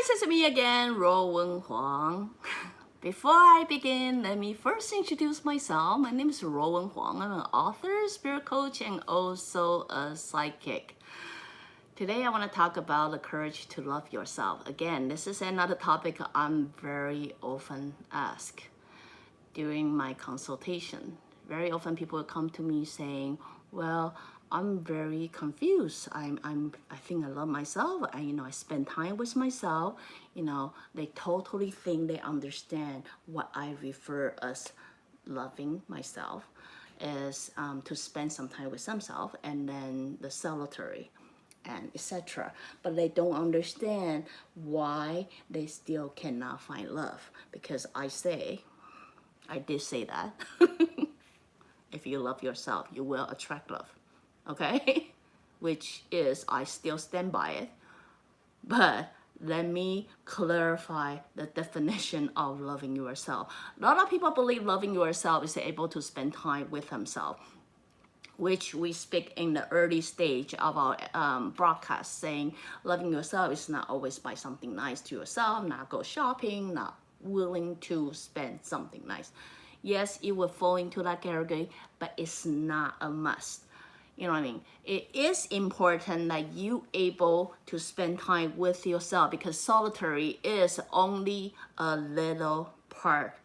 guys, it's me again, Ruowen Huang. Before I begin, let me first introduce myself. My name is Ruowen Huang. I'm an author, spirit coach, and also a psychic. Today, I want to talk about the courage to love yourself. Again, this is another topic I'm very often asked during my consultation. Very often people come to me saying, well, I'm very confused. I think I love myself. I spend time with myself. They totally think they understand what I refer as loving myself is to spend some time with themselves, and then the solitary and etc. But they don't understand why they still cannot find love, because I did say that. If you love yourself, you will attract love. Okay? Which is, I still stand by it. But let me clarify the definition of loving yourself. A lot of people believe loving yourself is able to spend time with himself, which we speak in the early stage of our broadcast, saying loving yourself is not always buy something nice to yourself, not go shopping, not willing to spend something nice. Yes, it will fall into that category, but it's not a must. You know what I mean? It is important that you able to spend time with yourself, because solitary is only a little part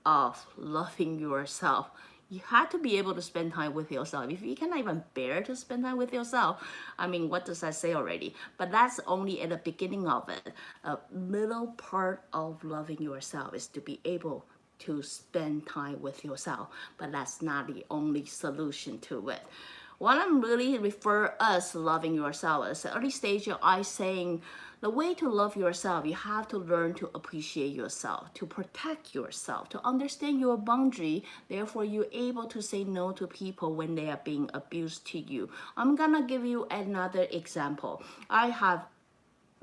of loving yourself. You have to be able to spend time with yourself. If you cannot even bear to spend time with yourself, what does that say already? But that's only at the beginning of it. A little part of loving yourself is to be able to spend time with yourself, but that's not the only solution to it. What I'm really refer as loving yourself is the early stage of I saying the way to love yourself, you have to learn to appreciate yourself, to protect yourself, to understand your boundary. Therefore, you're able to say no to people when they are being abused to you. I'm gonna give you another example. I have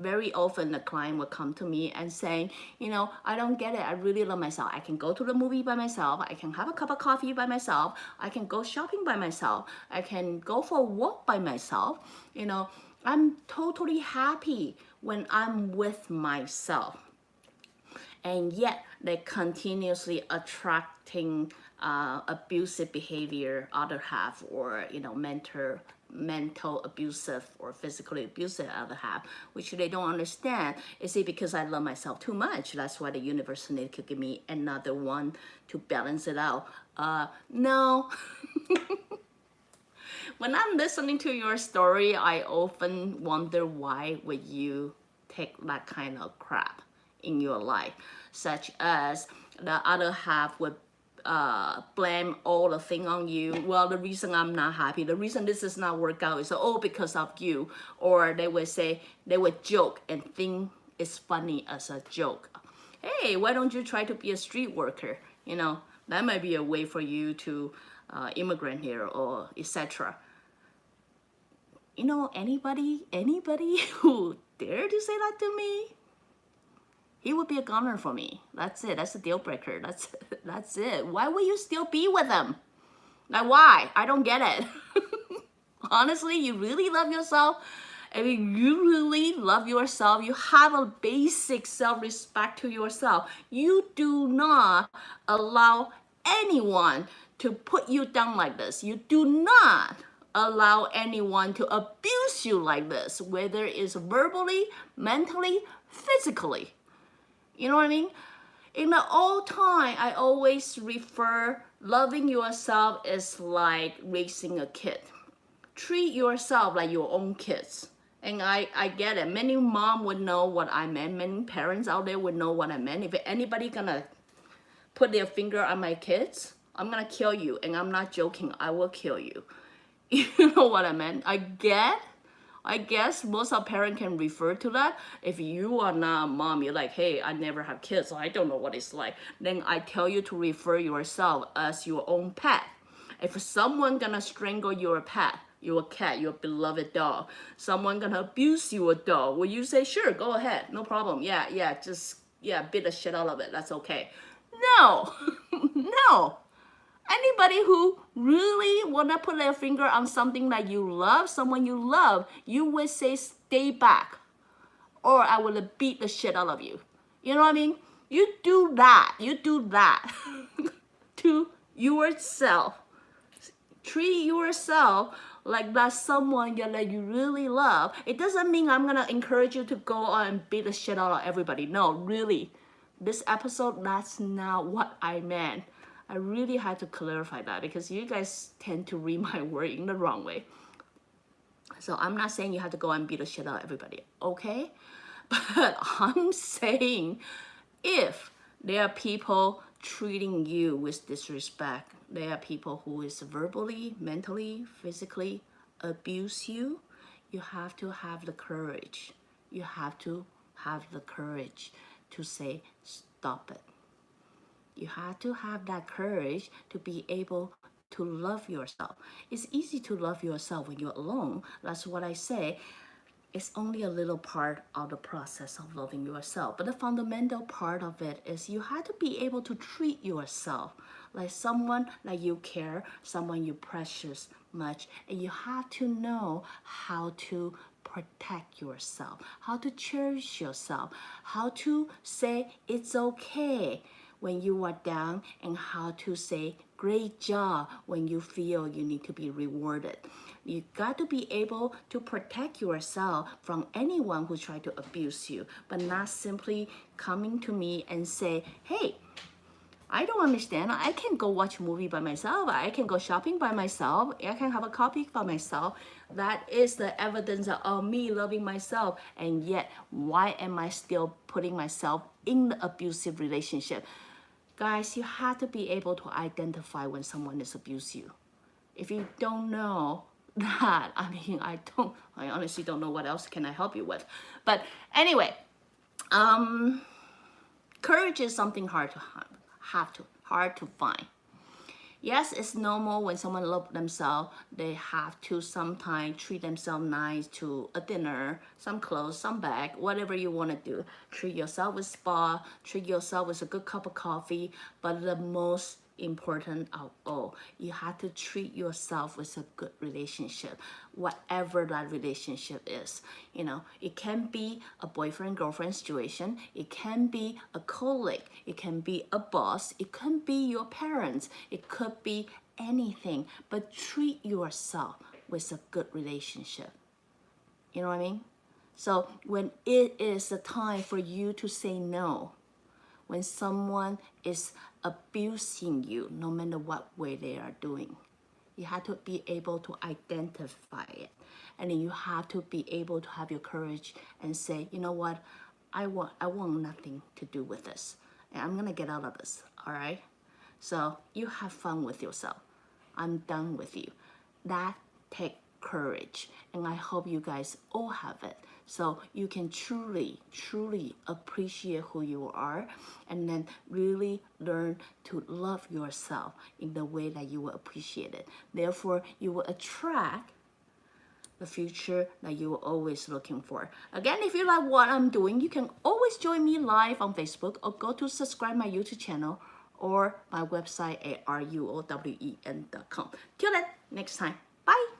very often the client will come to me and saying, I don't get it. I really love myself. I can go to the movie by myself. I can have a cup of coffee by myself. I can go shopping by myself. I can go for a walk by myself. I'm totally happy when I'm with myself. And yet they continuously attracting abusive behavior, other half, or mental abusive or physically abusive other half, which they don't understand. Is it because I love myself too much? That's why the universe needs to give me another one to balance it out. No. When I'm listening to your story, I often wonder why would you take that kind of crap in your life, such as the other half would blame all the thing on you. Well, the reason I'm not happy, the reason this is not work out is because of you. Or they would joke and think it's funny as a joke. Hey, why don't you try to be a street worker? That might be a way for you to immigrant here, or etc. Anybody who dare to say that to me, he would be a goner for me. That's it. That's a deal breaker. That's it. Why would you still be with him? Like, why? I don't get it. Honestly, you really love yourself. You really love yourself. You have a basic self-respect to yourself. You do not allow anyone to put you down like this. You do not allow anyone to abuse you like this, whether it's verbally, mentally, physically. You know what I mean? In the old time, I always refer loving yourself is like raising a kid. Treat yourself like your own kids. And I get it. Many mom would know what I meant. Many parents out there would know what I meant. If anybody gonna put their finger on my kids, I'm gonna kill you. And I'm not joking. I will kill you. You know what I meant? I guess most of parents can refer to that. If you are not a mom, you're like, hey, I never have kids, so I don't know what it's like. Then I tell you to refer yourself as your own pet. If someone gonna strangle your pet, your cat, your beloved dog, someone gonna abuse your dog, will you say, sure, go ahead, no problem. Just beat the shit out of it. That's okay. No, no. Anybody who really want to put their finger on something that you love, someone you love, you would say stay back. or I will beat the shit out of you. You know what I mean? You do that to yourself. Treat yourself like that's someone that you really love. It doesn't mean I'm gonna encourage you to go on and beat the shit out of everybody. No, really. This episode, that's not what I meant. I really had to clarify that because you guys tend to read my word in the wrong way. So I'm not saying you have to go and beat the shit out of everybody, okay? But I'm saying if there are people treating you with disrespect, there are people who is verbally, mentally, physically abuse you, you have to have the courage. You have to have the courage to say, stop it. You have to have that courage to be able to love yourself. It's easy to love yourself when you're alone. That's what I say. It's only a little part of the process of loving yourself. But the fundamental part of it is you have to be able to treat yourself like someone that you care, someone you precious much, and you have to know how to protect yourself, how to cherish yourself, how to say it's okay when you are down, and how to say great job when you feel you need to be rewarded. You got to be able to protect yourself from anyone who try to abuse you, but not simply coming to me and say, hey, I don't understand. I can go watch a movie by myself. I can go shopping by myself. I can have a coffee by myself. That is the evidence of me loving myself. And yet, why am I still putting myself in the abusive relationship? Guys, you have to be able to identify when someone is abusing you. If you don't know that, I honestly don't know what else can I help you with. But anyway, courage is something hard to find. Yes, it's normal when someone loves themselves, they have to sometimes treat themselves nice to a dinner, some clothes, some bag, whatever you want to do. Treat yourself with spa, treat yourself with a good cup of coffee, but the most important of all, you have to treat yourself with a good relationship, whatever that relationship is. You know, it can be a boyfriend-girlfriend situation, it can be a colleague, it can be a boss, it can be your parents, it could be anything, but treat yourself with a good relationship. You know what I mean? So when it is the time for you to say no, when someone is abusing you, no matter what way they are doing, you have to be able to identify it. And then you have to be able to have your courage and say, you know what, I want nothing to do with this. And I'm gonna get out of this, all right? So you have fun with yourself. I'm done with you. That takes courage. And I hope you guys all have it. So you can truly, truly appreciate who you are and then really learn to love yourself in the way that you will appreciate it. Therefore, you will attract the future that you were always looking for. Again, if you like what I'm doing, you can always join me live on Facebook or go to subscribe my YouTube channel or my website at ruowen.com. Till then, next time. Bye.